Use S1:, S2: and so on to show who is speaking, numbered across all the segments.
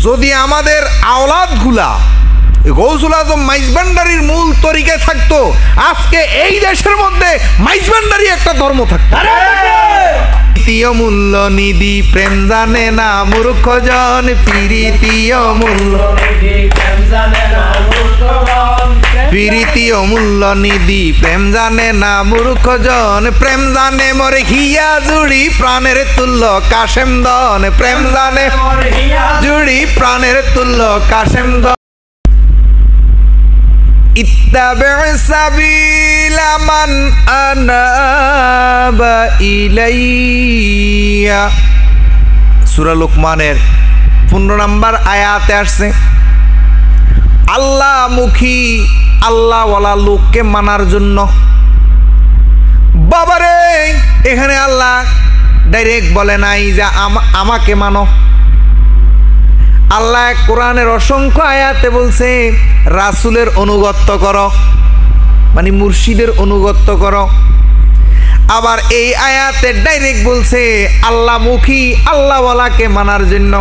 S1: যদি আমাদের আওলাদগুলা গৌসুল আজম মাইজভান্ডারির মূল তরিকায় থাকতো, আজকে এই দেশের মধ্যে মাইজভান্ডারি একটা ধর্ম থাকতো। প্রীতীয় মূল্য নিধি প্রেম জানে না মূর্খজন, প্রীতীয় মূল্য প্রীতীয় মূল্য নিধি প্রেম জানে না মূর্খজন, প্রেম জানে মরে হিয়া জুড়ি প্রাণের তুল্য কাশেম দন, প্রেম জানে জুড়ি প্রাণের তুল্য কাশেম দন। ইত্তাবি সাবিলা মান আনাবা ইলাইয়া, সূরা লোকমানের 15 নম্বর আয়াতে আসছে আল্লাহমুখী আল্লাহওয়ালা লোককে মানার জন্য। বাবারে, এখানে আল্লাহ ডাইরেক্ট বলে নাই যে আমাকে মানো। আল্লাহ কোরআনের অসংখ্য আয়াতে বলছে রাসূলের অনুগত্য করো, মানে মুর্শিদের অনুগত্য করো। আবার এই আয়াতে ডাইরেক্ট বলছে আল্লাহমুখী আল্লাহওয়ালাকে মানার জন্য।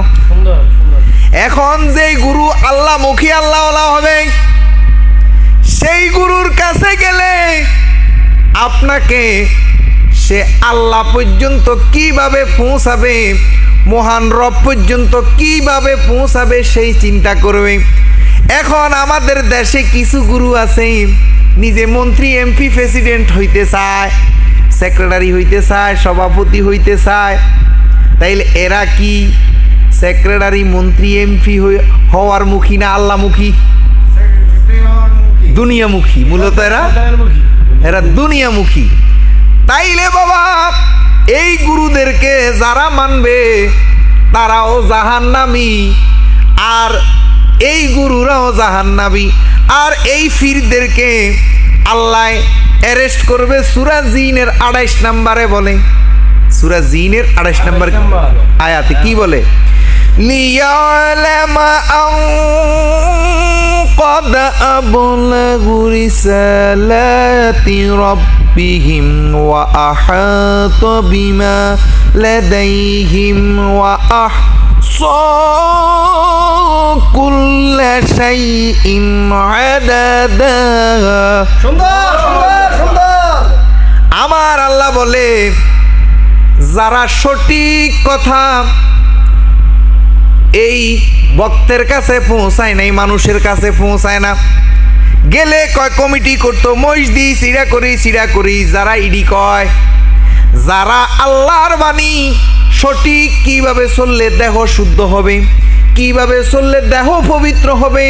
S1: এখন যেই গুরু আল্লাহমুখী আল্লাহওয়ালা হবে, সেই গুরুর কাছে গেলে আপনাকে সে আল্লাহ পর্যন্ত কিভাবে পৌঁছাবে, মহান রব পর্যন্ত কিভাবে পৌঁছাবে সেই চিন্তা করবে। এখন আমাদের দেশে কিছু গুরু আছে নিজে মন্ত্রী এমপি প্রেসিডেন্ট হইতে চায়, সেক্রেটারি হইতে চায়, সভাপতি হইতে চায়। তাইলে এরা কি সেক্রেটারি মন্ত্রী এমপি হওয়ার মুখী না আল্লাহমুখী? দুনিয়ামুখী। মূলত এরা দুনিয়ামুখী। তাইলে বাবা, এই গুরুদেরকে যারা মানবে তারাও জাহান্নামী, আর এই গুরুরাও জাহান্নামী। আর এই ফিরদেরকে আল্লাহ অ্যারেস্ট করবে। সূরা জিনের 28 নম্বরে বলে, সূরা জিনের 28 নম্বর আয়াতে কি বলে? লিয়ালামা আন قد أبلغوا رسالات ربهم وأحاط بما لديهم وأحصى كل شيء عددا। আমার আল্লাহ বলে, যারা সঠিক কথা এই ভক্তের কাছে পৌঁছায় নাই, মানুষের কাছে পৌঁছায় না, গেলে কয় কমিটি করতো, মসজিদ সিরা করি, যারা ইডি কয়, যারা আল্লাহর বাণী সঠিক কিভাবে চললে দেহ শুদ্ধ হবে, কিভাবে চললে দেহ পবিত্র হবে,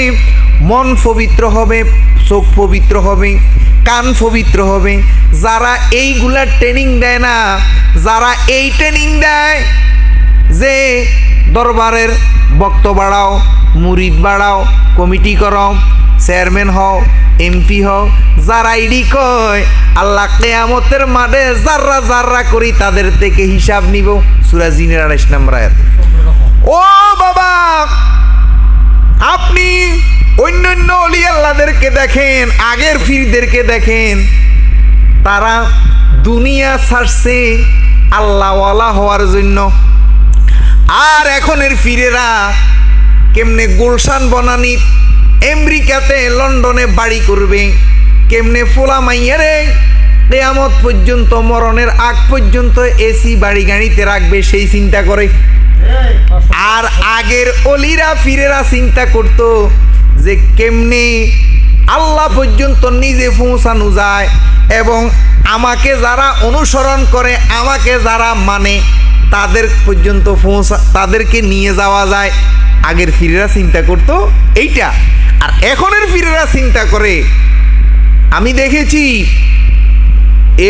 S1: মন পবিত্র হবে, চোখ পবিত্র হবে, কান পবিত্র হবে, যারা এইগুলা ট্রেনিং দেয় না, যারা এই ট্রেনিং দেয় যে দরবারের বক্ত বাড়াও, মুরিদ বাড়াও, কমিটি করো, চেয়ারম্যান হও, এমপি হও, যারা ইডি কয়, আল্লাহ কিয়ামতের মাঠে যাররা যাররা করি তাদের থেকে হিসাব নিব। সূরা জিনের 28 নম্বর আয়াত। ও বাবা, আপনি অন্যান্য ওলি আল্লাহদেরকে দেখেন, আগের ফিরদেরকে দেখেন, তারা দুনিয়া ছাড়ছে আল্লাহওয়ালা হওয়ার জন্য। আর এখনের ফিরেরা কেমনে গুলশান বনানী আমেরিকাতে লন্ডনে বাড়ি করবে, কেমনে ফোলা মাইয়ারে কিয়ামত পর্যন্ত, মরণের আগ পর্যন্ত এসি বাড়ি গাড়িতে রাখবে সেই চিন্তা করে। আর আগের অলিরা ফিরেরা চিন্তা করত যে কেমনে আল্লাহ পর্যন্ত নিজে পৌঁছানো যায়, এবং আমাকে যারা অনুসরণ করে, আমাকে যারা মানে, তাদের পর্যন্ত তাদেরকে নিয়ে যাওয়া যায়। আগের ফিরেরা চিন্তা করত এইটা। আর এখনের ফিরেরা চিন্তা করে, আমি দেখেছি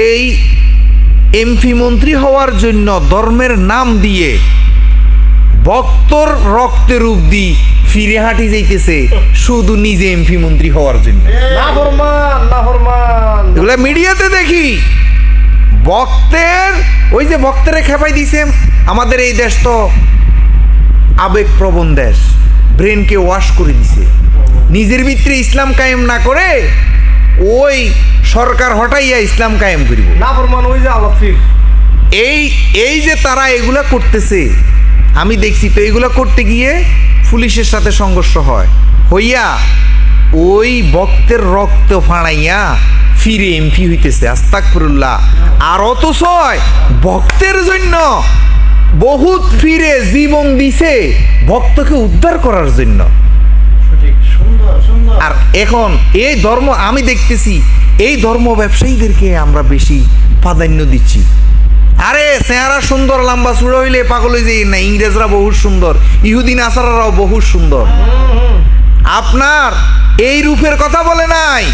S1: এই এমপি মন্ত্রী হওয়ার জন্য ধর্মের নাম দিয়ে ভক্তর রক্তের রূপ দিয়ে ফিরে হাঁটি যাইতেছে শুধু নিজে এমপি মন্ত্রী হওয়ার জন্য। এগুলা মিডিয়াতে দেখি। ভক্তের ওই যে ভক্তের খেপাই দিছে। আমাদের এই দেশ তো আবেগপ্রবণ দেশ, ব্রেনকে ওয়াশ করে দিছে। নিজের ভিতরে ইসলাম কায়েম না করে ওই সরকার হটাইয়া ইসলাম কায়েম করিব। এই যে তারা এগুলা করতেছে, আমি দেখছি তো এগুলা করতে গিয়ে পুলিশের সাথে সংঘর্ষ হয়, হইয়া ওই ভক্তের রক্ত ফাঁড়াইয়া ফিরে এমপি হইতেছে, আস্তাগফিরুল্লাহ। আর অথচ ভক্তের জন্য বহুত ফিরে জীবন দিছে ভক্তকে উদ্ধার করার জন্য। আর এখন এই ধর্ম আমি দেখতেছি, এই ধর্ম ব্যবসায়ীদেরকে আমরা বেশি প্রাধান্য দিচ্ছি। আরে চেহারা সুন্দর লম্বা চূড়া হইলে পাগল হয়ে যাই না, ইংরেজরা বহুত সুন্দর, ইহুদিন আসারারাও বহুত সুন্দর। আপনার এই রূপের কথা বলে নাই,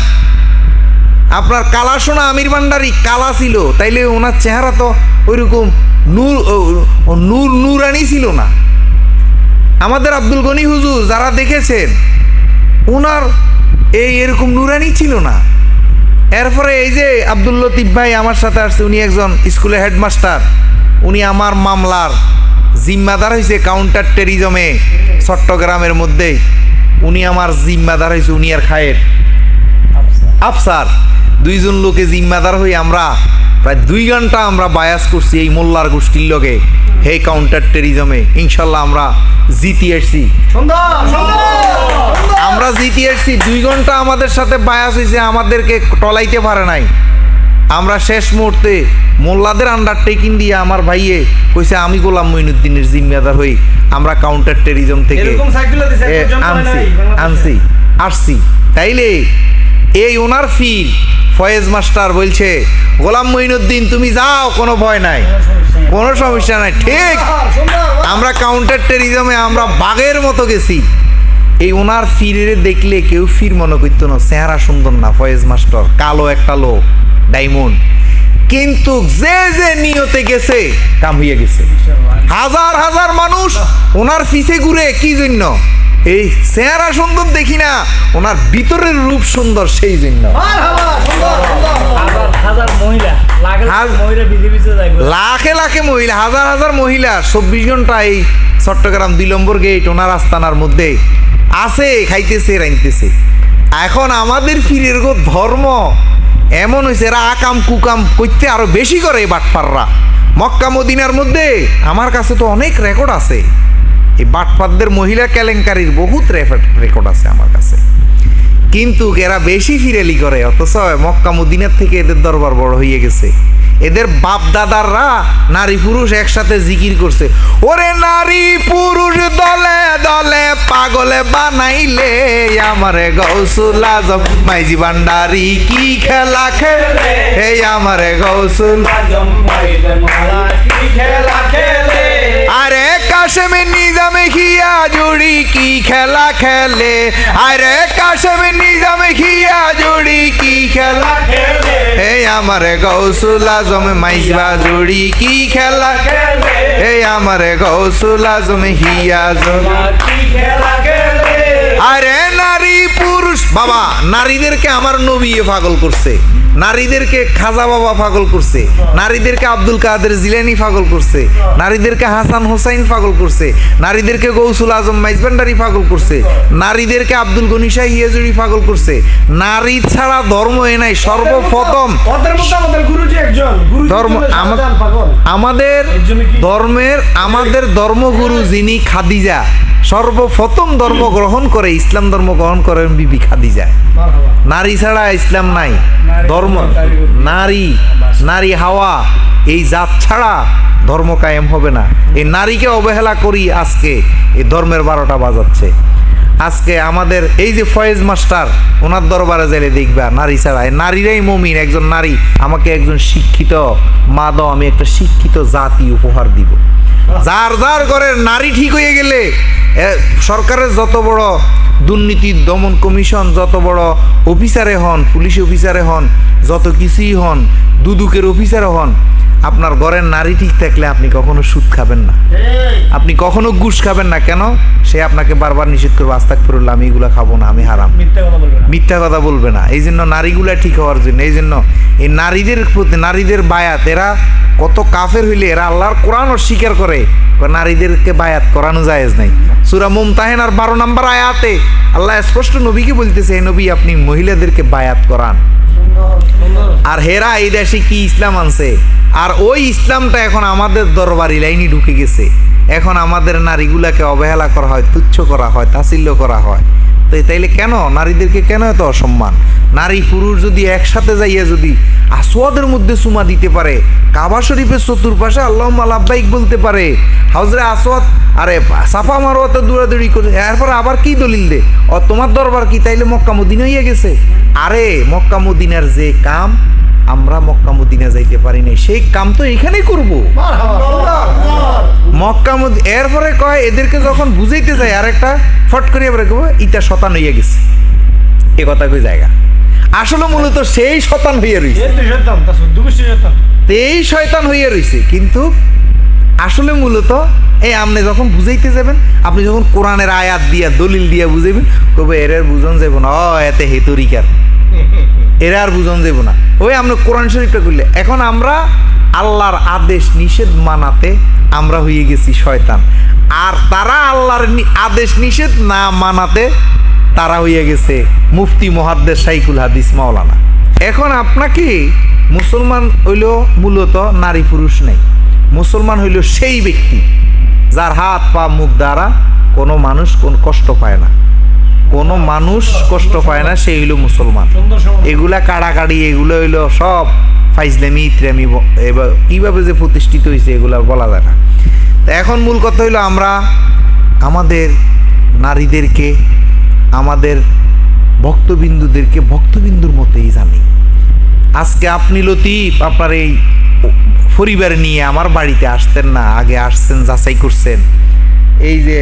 S1: আপনার কালা সোনা আমির ভান্ডারী কালা ছিল, তাইলে ওনার চেহারা তো ওইরকম নূরানি ছিল না। আমাদের আব্দুল গনি হুজুর যারা দেখেছেন, ওনার এরকম নূরানি ছিল না। এরপরে এই যে আব্দুল লতিফ ভাই আমার সাথে আসছে, উনি একজন স্কুলের হেডমাস্টার, উনি আমার মামলার জিম্মাদার হয়েছে কাউন্টার টেরিজমে চট্টগ্রামের মধ্যে, উনি আমার জিম্মাদার হয়েছে, উনি আর খায়ের আফসার, দুইজন লোকে জিম্মাদার হয়ে আমরা প্রায় 2 ঘন্টা আমরা বায়াস করছি এই মোল্লার গোষ্ঠীর লোকে, হে কাউন্টার টেরিজমে। ইনশাল্লাহ আমরা জিতে আসছি, আমরা জিতে আসছি। 2 ঘন্টা আমাদের সাথে বায়াস হয়েছে, আমাদেরকে টলাইতে পারে নাই। আমরা শেষ মুহূর্তে মোল্লাদের আন্ডারটেকিং দিয়ে আমার ভাইয়ে কইছে আমি গোলাম মঈনুদ্দিনের জিম্মাদার হই, আমরা কাউন্টার টেরিজম থেকে আসছি। তাইলে এই ওনার ফিল ফয়েজ মাস্টার বলছে গোলাম মঈনুদ্দিন তুমি যাও, কোনো ভয় নাই, কোনো সমস্যা নাই। ঠিক, আমরা কাউন্টার টেরিজমে আমরা বাঘের মতো গেছি। এই ওনার ফিরে দেখলে কেউ ফির মনে করতো না, চেহারা সুন্দর না, ফয়েজ মাস্টার কালো একটা লোক ডায়মন্ড, কিন্তু যে যে নিয়তে গেছে কাম হইয়া গেছে। হাজার হাজার মানুষ ওনার পিছে ঘুরে কি জন্য? এই চেহারা সুন্দর দেখি না, ওনার ভিতরের রূপ সুন্দর, সেই জন্য। লাখে লাখে মহিলা, হাজার হাজার মহিলা 24 ঘন্টা এই চট্টগ্রাম 2 নম্বর গেট ওনার আস্তানার মধ্যে আছে, খাইতেছে রাইতেছে। এখন আমাদের ফিরের ধর্ম এমন হয়েছে, এরা আকাম কুকাম করতে আরো বেশি করে বাটপাররা। মক্কা মদিনার মধ্যে আমার কাছে তো অনেক রেকর্ড আছে, এই বাটপারদের মহিলা কেলেঙ্কারির বহুত রেকর্ড আছে আমার কাছে, কিন্তু এরা বেশি ফিরেলি করে। অথচ মক্কা মদিনার থেকে এদের দরবার বড় হয়ে গেছে। এদের বাপ দাদাররা নারী পুরুষ একসাথে জিকির করছে, ওরে নারী পুরুষ দলে দলে পাগলে বানাইলে আমারে গৌসুল আজম মাইজি ভান্ডারী কি খেলা খেলে, হে আমারে গৌসুল আজম মাইজি ভান্ডারী কি খেলা খেলে, আরে কাশেমে নিজামে খিয়া জুড়ি কি খেলা খেলে, আরে কাশেমে নিজামে খিয়া জুড়ি কি খেলা খেলে, হে আমারে গৌসুল আজম মাইজবা জুড়ি কি খেলা খেলে, হে আমারে গৌসুল আজম হিয়া কি খেলা খেলে। আরে নারী পুরুষ বাবা, নারীদেরকে আমার নবী পাগল করছে, নারীদেরকে খাজা বাবা পাগল করছে, নারীদেরকে আব্দুল কাদের জিলানী পাগল করছে, নারীদেরকে হাসান হোসাইন পাগল করছে, নারীদেরকে গৌসুল আজম মাইজভান্ডারী পাগল করছে, নারীদেরকে আব্দুল গনি শাহ হিয়াজুরি পাগল করছে। নারী ছাড়া ধর্ম এ নাই। সর্বপ্রথম ধর্ম আমাদের ধর্মের আমাদের ধর্মগুরু যিনি খাদিজা, সর্বপ্রথম ধর্ম গ্রহণ করে, ইসলাম ধর্ম গ্রহণ করেন বিবি খাদিজা। নারী ছাড়া ইসলাম নাই, ধর্ম নারী নারী হাওয়া এই জাত ছাড়া ধর্ম কায়েম হবে না। এই নারীকে অবহেলা করি আজকে এই ধর্মের 12টা বাজাচ্ছে। আজকে আমাদের এই যে ফয়েজ মাস্টার, ওনার দরবারে যাইলে দেখবা নারী ছাড়া, নারীরাই মুমিন। একজন নারী আমাকে একজন শিক্ষিত মা দাও, আমি একটা শিক্ষিত জাতি উপহার দিব। যার যার ঘরের নারী ঠিক হয়ে গেলে সরকারের যত বড় দুর্নীতি দমন কমিশন, যত বড় অফিসারে হন, পুলিশ অফিসারে হন, যত কিছুই হন, দুদুকের অফিসারে হন, আপনার ঘরের নারী ঠিক থাকলে আপনি কখনো সুদ খাবেন না, আপনি কখনো ঘুষ খাবেন না। কেন? সে আপনাকে বারবার নিষেধ করবে, আস্তাগফিরুল্লাহ আমি এগুলা খাবো না, আমি হারাম, মিথ্যা কথা বলবে না। এই জন্য নারীগুলা ঠিক হওয়ার জন্য, এই জন্য এই নারীদের প্রতি নারীদের বায়াত, এরা কত কাফের হইলে এরা আল্লাহর কোরআন অস্বীকার করে, নারীদেরকে বায়াত করানো জায়েজ নাই। সূরা মুমতাহিনার 12 নম্বর আয়াতে আল্লাহ স্পষ্ট নবীকে বলতেছে, হে নবী আপনি মহিলাদেরকে বায়াত করান। আর হেরা এই দেশে কি ইসলাম আনছে, আর ওই ইসলামটা এখন আমাদের দরবারি লাইনে ঢুকে গেছে। এখন আমাদের নারীগুলাকে অবহেলা করা হয়, তুচ্ছ করা হয়, তাচ্ছিল্য করা হয়। তো তাইলে কেন নারীদেরকে কেন এত অসম্মান? নারী পুরুষ যদি একসাথে যাইয়া যদি আসওয়াদের মধ্যে চুমা দিতে পারে, কাবা শরীফের চতুর্পাশে আল্লাহুম্মা লাব্বাইক বলতে পারে, হাউজরে আসওয়াদ আরে সাফা মারওয়াতে দৌড়াদৌড়ি করে, এরপর আবার কি দলিল দে ও তোমার দরবার কি তাইলে মক্কা মদিনা হইয়া গেছে? আরে মক্কা মদিনার যে কাম আমরা মক্কা মদিনা যাইতে পারি নাই, সেই কাম তো এখানেই করব। মক্কা এরপরে কয় এদেরকে যখন বুঝাইতে যায় আরেকটা ফট করে এবারে কব ইটা শতান হইয়া গেছে, এ কথা কই জায়গা আসলে মূলত সেই শতান হইয়া রইছে, এই শয়তান হইয়া রইছে। কিন্তু আসলে মূলত এই আপনি যখন বুঝাইতে যাবেন, আপনি যখন কোরআনের আয়াত দিয়া দলিল দিয়া বুঝাইবেন, কবে এর বুঝন যাব না, এতে হেতরিকার এরা আর বুঝন যাব না। ওই আমরা কোরআন শরীফটা করলে এখন আমরা আল্লাহর আদেশ নিষেধ মানাতে আমরা হয়ে গেছি শয়তান, আর তারা আল্লাহর আদেশ নিষেধ না মানাতে তারা হইয়া গেছে মুফতি মুহাদ্দিস শাইখুল হাদিস মাওলানা। এখন আপনাকে মুসলমান হইল মূলত নারী পুরুষ নেই, মুসলমান হইল সেই ব্যক্তি যার হাত পা মুখ দ্বারা কোনো মানুষ কোন কষ্ট পায় না, কোনো মানুষ কষ্ট পায় না, সেই হইল মুসলমান। এগুলা কাড়াকাড়ি এগুলো হইল সব ফাইজলামি ইত্রামি, এবার কীভাবে যে প্রতিষ্ঠিত হয়েছে এগুলা বলা যায় না। তো এখন মূল কথা হইল আমরা আমাদের নারীদেরকে, আমাদের ভক্তবিন্দুদেরকে ভক্তবিন্দুর মতোই জানি। আজকে আপনি লতিফ আপনার এই পরিবার নিয়ে আমার বাড়িতে আসতেন না, আগে আসছেন, যাচাই করছেন। এই যে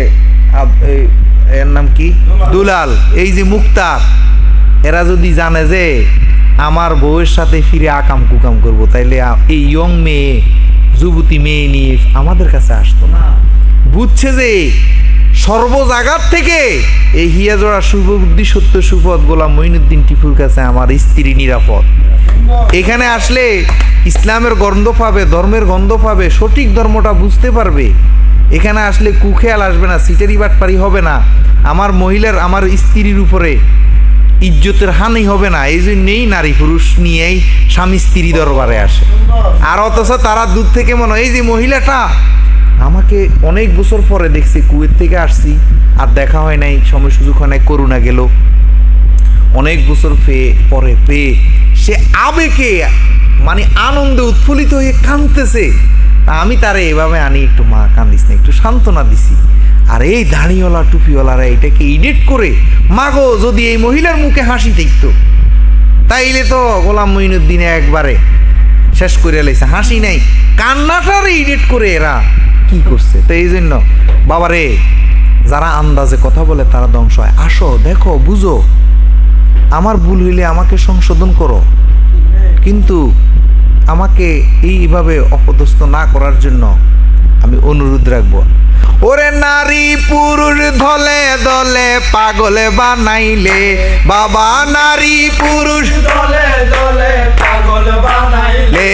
S1: এর নাম কি দুলাল, এই যে মুক্তার, এরা যদি জানে যে আমার বউয়ের সাথে ফিরে আকাম কুকাম করবো, তাইলে এই ইয়ং মেয়ে যুবতী মেয়ে নিয়ে আমাদের কাছে আসতো না। বুঝছে যে সর্বজাগার থেকে এই হিয়াজোড়া শুভবুদ্ধি সত্য সুপথ গোলাম মঈনুদ্দিন টিপুর কাছে আমার স্ত্রী নিরাপদ। এখানে আসলে ইসলামের গন্ধ পাবে, ধর্মের গন্ধ পাবে, সঠিক ধর্মটা বুঝতে পারবে। এখানে আসলে কুখেয়াল আসবে না, সিটারি বাটপারি হবে না, আমার মহিলার আমার স্ত্রীর উপরে ইজ্জতের হানি হবে না। এই জন্যেই নারী পুরুষ নিয়েই স্বামী স্ত্রী দরবারে আসে। আর অথচ তারা দূর থেকে মনে হয় এই যে মহিলাটা আমাকে অনেক বছর পরে দেখছি, কুয়েত থেকে আসছি আর দেখা হয় নাই, সময় সুযোগ হয় নাই, করোনা গেল, অনেক বছর পরে পেয়ে সে আবেগে মানে আনন্দে উৎফুল্লিত হয়ে কাঁদতেছে। আমি তারে এভাবে আনি, একটু মা কান্দিস না, একটু সান্ত্বনা দিছি। আর এই দাড়িওয়ালা টুপিওয়ালারা এটাকে এডিট করে, মাগো যদি এই মহিলার মুখে হাসি দেখতো তাইলে তো গোলাম মঈনুদ্দিনে একবারে শেষ করে লাইছে, হাসি নাই, কান্নাটার এডিট করে এরা কি করছে। তো এই জন্য বাবারে, যারা আন্দাজে কথা বলে তারা ধ্বংস হয়। আসো, দেখো, বুঝো, আমার ভুল হইলে আমাকে সংশোধন করো, কিন্তু আমাকে এইভাবে অপদস্থ না করার জন্য আমি অনুরোধ রাখবো। ওরে নারী পুরুষ দলে দলে পাগলে বানাইলে বাবা, নারী পুরুষ দলে দলে পাগল বানাইলে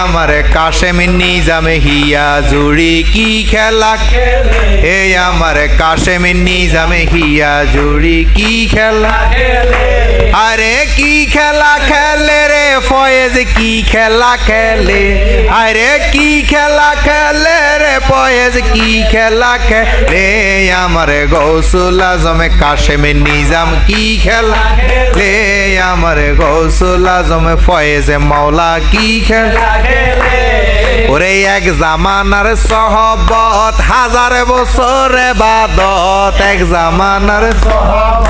S1: আমার কাশেম নিজামে হিয়া জুড়ি কি খেলা খেলে, এই আমার কাশেম নিজামে হিয়া জুড়ি কি খেলা খেলে, আরে কি খেলা খেলে রে ফয়েজ, কি খেলা খেলে, আরে কি খেলা খেলে রে ফয়েজ, কি খেলা খেলে আমার গৌসুল আজম কাশেম নিজাম, কি খেলা খেলে আমার গৌসুল আজম ফয়েজ মাওলা, কি খেলা খেলে। ওরে এক জামানার সহবত, হাজার বছর ইবাদত, এক জামানার সহবত,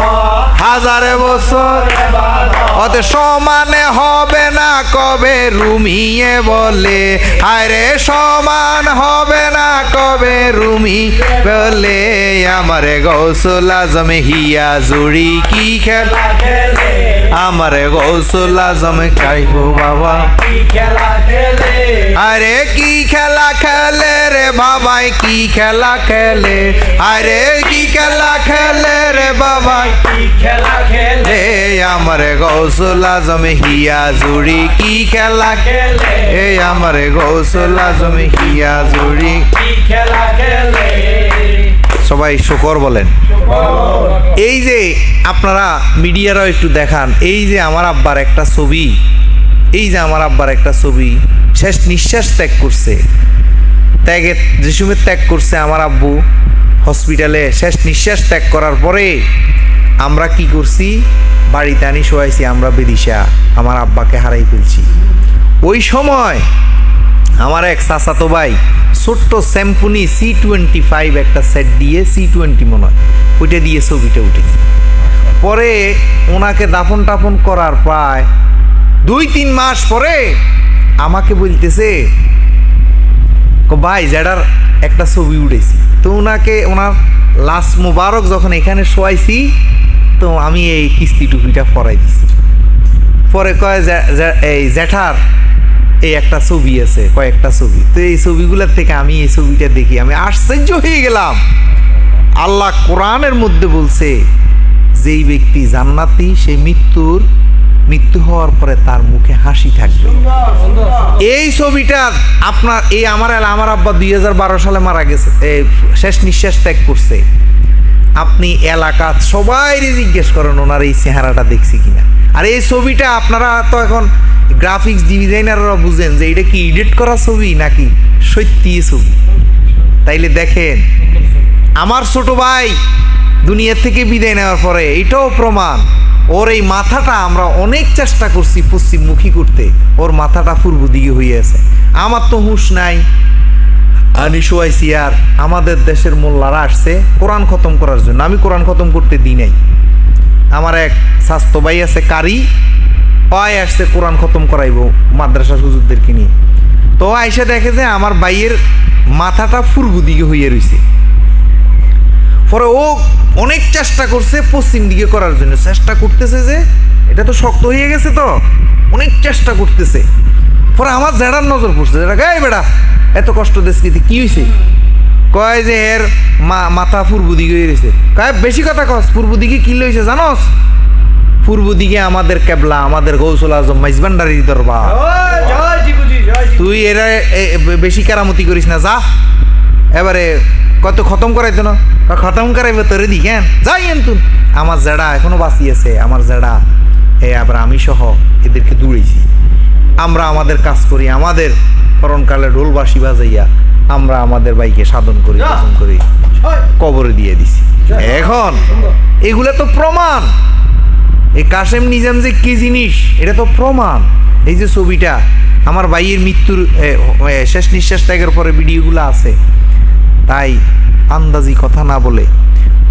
S1: হাজার বছর ইবাদত, সমানে হবে না কবে রুমিয়ে বলে, আরে সমান হবে না কবে রুমি বলে আমার গৌসুল আজম হিয়া জুড়ি কি খেলা খেলে, আমার গৌসুল আজম কাইবো বাবা কি খেলা খেলে, আরে কি খেলা খেলে রে বাবাই, কি খেলা খেলে, আরে কি খেলা খেলে রে বাবাই, কি খেলা খেলে আমার গৌসুল আজম হিয়া জুড়ি কি খেলা খেলে, এই আমার গৌসুল আজম হিয়া জুড়ি কি খেলা খেলে। সবাই শুকর বলেন। এই যে আপনারা মিডিয়ারাও একটু দেখান, এই যে আমার আব্বার একটা ছবি, এই যে আমার আব্বার একটা ছবি শেষ নিঃশ্বাস ত্যাগ করছে, যে সময় ত্যাগ করছে আমার আব্বু হসপিটালে শেষ নিঃশ্বাস ত্যাগ করার পরে আমরা কি করছি, বাড়িতে আনি শোয়াইছি আমরা বিদিশা, আমার আব্বাকে হারাই ফেলছি। ওই সময় আমার এক চাচাতো ভাই ছোট্ট স্যাম্পুনি C25 একটা সেট দিয়ে, C20 মনে হয়, ওইটা দিয়ে ছবিটা উঠেছে। পরে ওনাকে দাফন টাফন করার প্রায় 2-3 মাস পরে আমাকে বলতেছে, ভাই যেটার একটা ছবি উঠেছি। তো ওনাকে ওনার লাশ মোবারক যখন এখানে শোয়াইছি, তো আমি এই কিস্তি টুপিটা পরাই দিছি। পরে কয় এই জ্যাঠার এই একটা ছবি আছে, কয়েকটা ছবি। তো এই ছবিগুলোর থেকে আমি এই ছবিটা দেখি আমি আশ্চর্য হয়ে গেলাম। আল্লাহ কোরআনের মধ্যে বলছে, যেই ব্যক্তি জান্নাতি সে মৃত্যু হওয়ার পরে তার মুখে হাসি থাকবে। এই ছবিটা আপনার এই আমার আব্বা 2012 সালে মারা গেছে, শেষ নিঃশ্বাস ত্যাগ করছে। আপনি এলাকা সবাই জিজ্ঞেস করেন ওনার এই চেহারাটা দেখছি কিনা। আর এই ছবিটা আপনারা তো এখন গ্রাফিক্স ডিজাইনাররা বুঝেন যে এটা কি এডিট করা ছবি নাকি সত্যি ছবি। তাইলে দেখেন আমার ছোট ভাই দুনিয়া থেকে বিদায় নেওয়ার পরে এটাও প্রমাণ, ওর এই মাথাটা আমরা অনেক চেষ্টা করছি পশ্চিমমুখী করতে, ওর মাথাটা পূর্ব দিকে হয়ে আছে। আমার তো হুঁশ নাই, আমি শোয়াইছি। আর আমাদের দেশের মোল্লারা আসছে কোরআন খতম করার জন্য, আমি কোরআন খতম করতে দিই নাই। আমার এক স্বাস্থ্য ভাই আছে কারি, ওই আসছে কোরআন খতম করাইব মাদ্রাসা হুজুরদেরকে নিয়ে। তো আইসা দেখে যে আমার ভাইয়ের মাথাটা পূর্ব দিকে হইয়া রয়েছে। পরে ও অনেক চেষ্টা করছে পশ্চিম দিকে করার জন্য, চেষ্টা করতেছে যে এটা তো শক্ত হয়ে গেছে, তো অনেক চেষ্টা করতেছে। পরে আমার জেডার নজর পড়ছে, যেটা গায়ে বেড়া এত কষ্ট দেশকিতে কি হয়েছে? কয় যে এর মাথা পূর্ব দিকে হয়ে গেছে। কয় বেশি কথা কস, পূর্ব দিকে কি হয়েছে জানোস? পূর্ব দিকে আমাদের কেবলা, আমাদের গৌসুল আজম মাইজবান্ডারির দরবার। তুই এরা বেশি কেরামতি করিস না, যা এবারে কত খতম করাইতো না, খতম করাইবে তোরে দি কেন যাই তুই। আমার জেডা এখনো বাঁচি আছে, আমার জেডা আবার আমি সহ এদেরকে দৌড়েছি। আমরা আমাদের কাজ করি, আমাদের করণকালে ঢোল বাঁশি বাজাইয়া আমরা আমাদের বাইকে সাধন করি, শাসন করি, কবরে দিয়ে দিছি। এখন এগুলা তো প্রমাণ, এই কাশেম নিজাম যে কি জিনিস এটা তো প্রমাণ। এই যে ছবিটা আমার ভাইয়ের মৃত্যুর শেষ নিঃশ্বাস ত্যাগের পরে ভিডিওগুলো আছে। তাই আন্দাজি কথা না বলে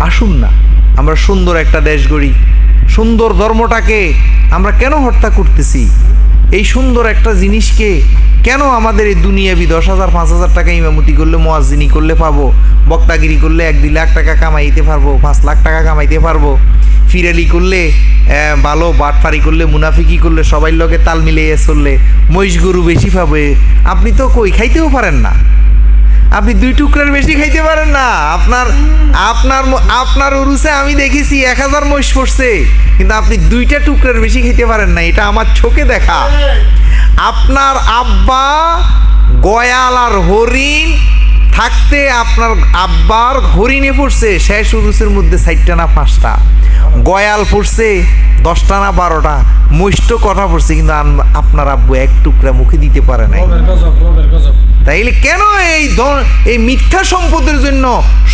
S1: আসুন না আমরা সুন্দর একটা দেশ গড়ি। সুন্দর ধর্মটাকে আমরা কেন হত্যা করতেছি? এই সুন্দর একটা জিনিসকে কেন আমাদের এই দুনিয়াবি 10,000 5,000 টাকা ইমামতি করলে, মুয়াজ্জিনি করলে পাবো, বক্তাগিরি করলে 1-2 লাখ টাকা কামাইতে পারবো, 5 লাখ টাকা কামাইতে পারবো, ফিরালি করলে ভালো, বাটফারি করলে, মুনাফিকি করলে, সবাই লগে তাল মিলিয়ে চললে মহিষ গরু বেশি পাবে। আপনি তো কই খাইতেও পারেন না, আপনি 2 টুকরার বেশি খাইতে পারেন না। আপনার উরুসে আমি দেখেছি 1000 মহিষ পড়ছে, কিন্তু আপনি 2টা টুকরার বেশি খাইতে পারেন না, এটা আমার চোখে দেখা। আপনার আব্বা গয়াল আর হরিণ থাকতে আপনার আব্বার হরিণে পড়ছে শেষ উরুসের মধ্যে 4টা না 5টা, গয়াল পড়ছে 10টা না 12টা, মহিষ কথা পড়ছে, কিন্তু আপনার আব্বু 1 টুকরা মুখে দিতে পারে নাই। তাইলে কেন এই মিথ্যা সম্পদের জন্য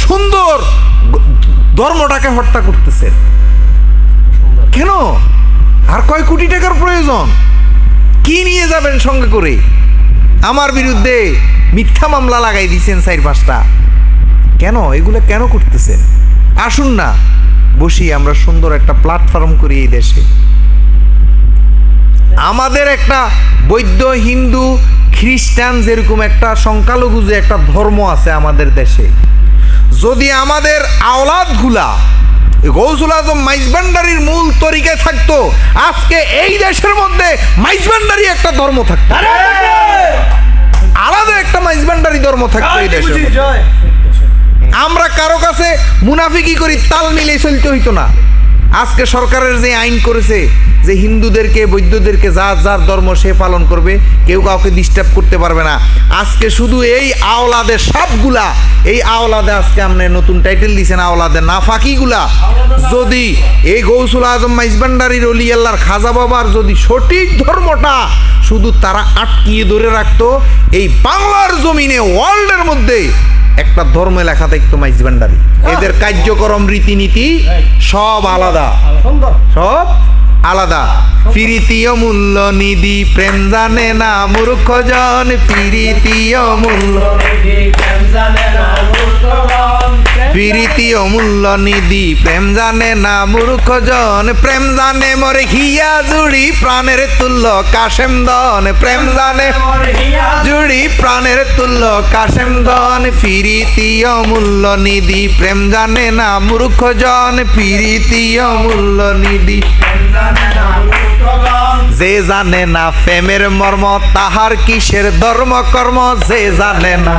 S1: সুন্দর ধর্মটাকে হত্যা করতেছেন কেন? আর কয় কোটি টাকার প্রয়োজন? কি নিয়ে যাবেন সঙ্গে করে? আমার বিরুদ্ধে মিথ্যা মামলা লাগাই দিয়েছেন 4-5টা। কেন এগুলো কেন করতেছেন? আসুন না বসি আমরা সুন্দর একটা প্ল্যাটফর্ম করি এই দেশে। আমাদের একটা বৌদ্ধ, হিন্দু, খ্রিস্টান যেরকম একটা সংখ্যালঘু যে একটা ধর্ম আছে আমাদের দেশে, যদি আমাদের আওলাদগুলা গৌসুল আজম মাইজবান্ডারির মূল তরিকায় থাকতো, আজকে এই দেশের মধ্যে মাইজবান্ডারি একটা ধর্ম থাকতো, আলাদা একটা মাইজবান্ডারি ধর্ম থাকতো এই দেশে। আমরা কারো কাছে মুনাফিকি করি তাল মিলে চলতে হইতো না। আজকে সরকারের যে আইন করেছে যে হিন্দুদেরকে বৌদ্ধদেরকে যার যার ধর্ম সে পালন করবে, কেউ কাউকে ডিস্টার্ব করতে পারবে না। আজকে শুধু এই আওলাদের সবগুলা, এই আওলাদে আজকে আপনি নতুন টাইটেল দিয়েছেন আওলাদে নাফাকিগুলা, যদি এই গৌসুল আজম মাইজভান্ডারীর অলি আল্লাহর খাজা বাবার যদি সঠিক ধর্মটা শুধু তারা আটকিয়ে ধরে রাখতো, এই বাংলার জমিনে ওয়ার্ল্ডের মধ্যে একটা ধর্ম লেখা থাকতো মাইজভান্ডারী। এদের কার্যক্রম রীতিনীতি সব আলাদা, সব আলাদা। প্রীতীয় মূল্য নিধি প্রেম জানে না মূর্খজন, প্রীতীয় মূল্য প্রীতীয় মূল্য নিধি প্রেম জানে না মূর্খজন, প্রেম জানে মরে হিয়া জুড়ি প্রাণের তুল্য কাশেম দন, প্রেম জানে জুড়ি প্রাণের তুল্য কাশেম দন, প্রীতীয় মূল্য নিধি প্রেম জানে না মূর্খজন, প্রীতীয় মূল্য নিধি যে জানে না প্রেমের মর্ম তাহার কিসের ধর্ম কর্ম, যে জানে না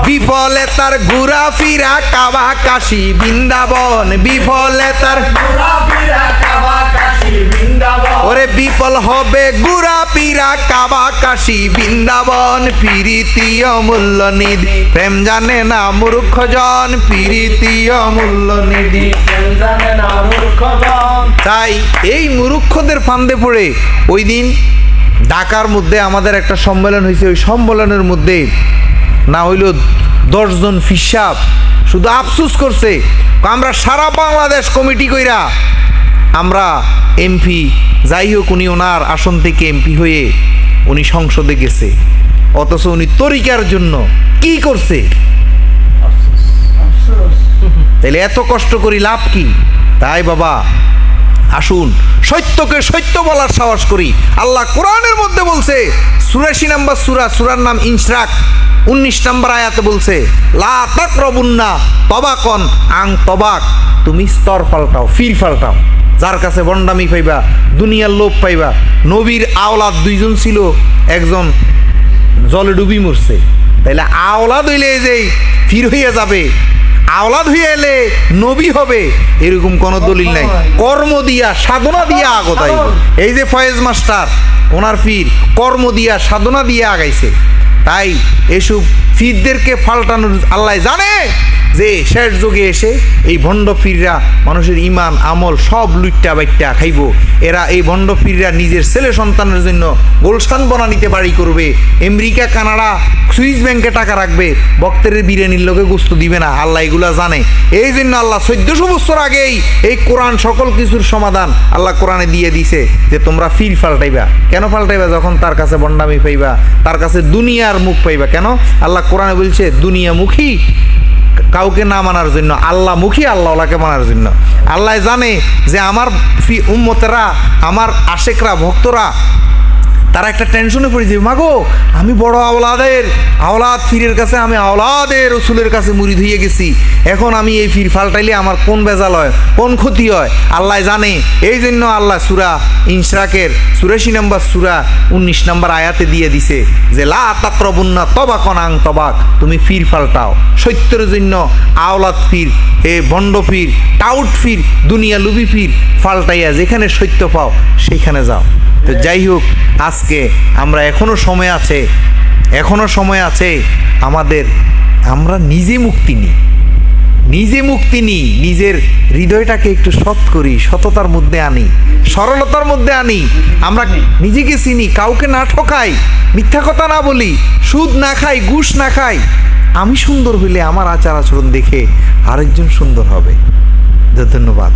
S1: বিফলে তার ঘুরা ফিরা কাবা কাশি বৃন্দাবন, বিফলে তার ওরে বিফল হবে ঘুরা ফিরা কাবা কাশি বৃন্দাবন, প্রীতীয় মূল্য নিধি প্রেম জানে না মূর্খজন, প্রীতীয় মূল্য নিধি প্রেম জানে না মূর্খজন। তাই এই মূর্খদের ফান্দে পড়ে ওই দিন ঢাকার মধ্যে আমাদের একটা সম্মেলন হয়েছে, ওই সম্মেলনের মধ্যে না হইল 10 জন ফিসাব শুধু আফসুস করছে, আমরা সারা বাংলাদেশ কমিটি কইরা আমরা এমপি, যাই হোক উনি ওনার আসন থেকে এমপি হয়ে উনি সংসদে গেছে, অথচ উনি তরিকার জন্য কি করছে? তাহলে এত কষ্ট করি লাভ কি? তাই বাবা আসুন সত্যকে সত্য বলার সাহস করি। আল্লাহ কোরআনের মধ্যে বলছে 84 নম্বর সূরা, সূরার নাম ইনশরাক, 19 নম্বর আয়াতে বলছে লা তাকরাবুন্না তবাকন আং তবাক, তুমি স্তর পাল্টাও, ফির পাল্টাও। যার কাছে বন্ডামি পাইবা, দুনিয়ার লোভ পাইবা। নবীর আওলাদ 2 জন ছিল, একজন জলে ডুবি মরছে, তাইলে আওলাদ হইলে যে ফির হইয়া যাবে, আওলাদ হয়ে এলে নবী হবে এরকম কোনো দলিল নাই। কর্ম দিয়া সাধনা দিয়া আগতাই। এই যে ফয়েজ মাস্টার ওনার ফির কর্ম দিয়া সাধনা দিয়া আগাইছে। তাই এসব ফিরদেরকে পাল্টানোর আল্লাহ জানে যে শেষ যুগে এসে এই ভণ্ড ফিররা মানুষের ইমান আমল সব লুইট্টা বাইট্টা খাইব। এরা এই ভণ্ড ফিররা নিজের ছেলে সন্তানের জন্য গোলশান বনানিতে বাড়ি করবে, আমেরিকা কানাডা সুইস ব্যাংকে টাকা রাখবে, বক্তের বিরিয়ানির লোকে গোস্ত দিবে না। আল্লাহ এগুলা জানে। এই জন্য আল্লাহ 1400 বছর আগেই এই কোরআন সকল কিছুর সমাধান আল্লাহ কোরআনে দিয়ে দিছে যে তোমরা ফির পাল্টাইবা। কেন পাল্টাইবা? যখন তার কাছে বন্ডামি পাইবা, তার কাছে দুনিয়ার মুখ পাইবা। কেন? আল্লাহ কোরআনে বলছে দুনিয়ামুখী কাউকে না মানার জন্য, আল্লাহমুখী আল্লাহকে মানার জন্য। আল্লাহ জানে যে আমার উম্মতেরা, আমার আশেকরা, ভক্তরা তারা একটা টেনশনে পড়ে যাবে, মাগো আমি বড় আওলাদ ফিরের কাছে, আমি আওলাদের রসুলের কাছে মুরিদ হয়ে গেছি, এখন আমি এই ফির ফাল্টাইলে আমার কোন বেজাল হয়, কোন ক্ষতি হয় আল্লাহ জানে। এই জন্য আল্লাহ সূরা ইনশরাকের 84 নম্বর সূরা 19 নম্বর আয়াতে দিয়ে দিছে যে লা তাকরাবুন্না তবাকন আং তবাক, তুমি ফির ফাল্টাও। সত্যের জন্য আওলাদ ফির, এ ভণ্ড ফির, টাউট ফির, দুনিয়া লুবি ফির ফাল্টাইয়া যেখানে সত্য পাও সেখানে যাও। তো যাই হোক, আজকে আমরা এখনো সময় আছে আমরা নিজে মুক্তি নিই, নিজের হৃদয়টাকে একটু সৎ করি, সততার মধ্যে আনি, সরলতার মধ্যে আনি। আমরা নিজেকে চিনি, কাউকে না ঠকাই, মিথ্যা কথা না বলি, সুদ না খাই, ঘুষ না খাই। আমি সুন্দর হইলে আমার আচার আচরণ দেখে আরেকজন সুন্দর হবে। ধন্যবাদ।